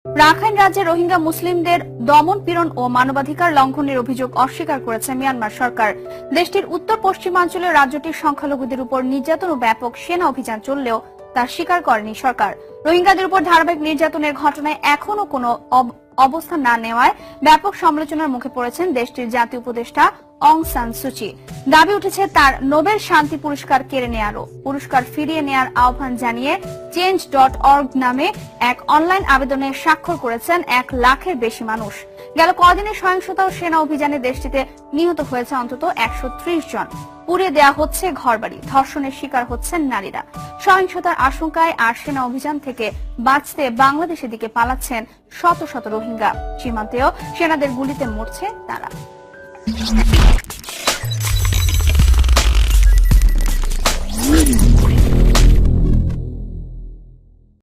Rakhine রাজ্যে রোহিঙ্গা মুসলিমদের দমন পীড়ন ও মানবাধিকার লঙ্ঘনের অভিযোগ অস্বীকার করেছে মিয়ানমার সরকার। দেশটির উত্তর পশ্চিমাঞ্চলের রাজ্যটির সংখ্যালঘুদের উপর নির্যাতন ও ব্যাপক সেনা অভিযান চললেও তা স্বীকার করেনি সরকার। রোহিঙ্গাদের উপর ধারাবাহিক নির্যাতনের ঘটনায় এখনো কোনো অবস্থান না নেওয়ায় ব্যাপক সমালোচনার মুখে পড়েছেন দেশটির জাতীয় উপদেষ্টা অং সান সুচি। দাবি উঠেছে তার নোবেল শান্তি পুরস্কার কেড়ে নেয়ারও। পুরস্কার ফিরিয়ে নেয়ার আহ্বান জানিয়ে change.org নামে এক অনলাইন আবেদনে স্বাক্ষর করেছেন 1 লাখের বেশি মানুষ। গেল কদিনের সহিংসতা ও সেনা অভিযানে দেশটিতে নিহত হয়েছে অন্তত 130 জন। পুড়িয়ে দেয়া হচ্ছে ঘরবাড়ি, ধর্ষণের শিকার হচ্ছেন নারীরা। সহিংসতার আশঙ্কায় আর সেনা অভিযান থেকে বাঁচতে বাংলাদেশের দিকে পালাচ্ছেন শত শত রোহিঙ্গা। সীমান্তেও সেনাদের গুলিতে মরছে তারা।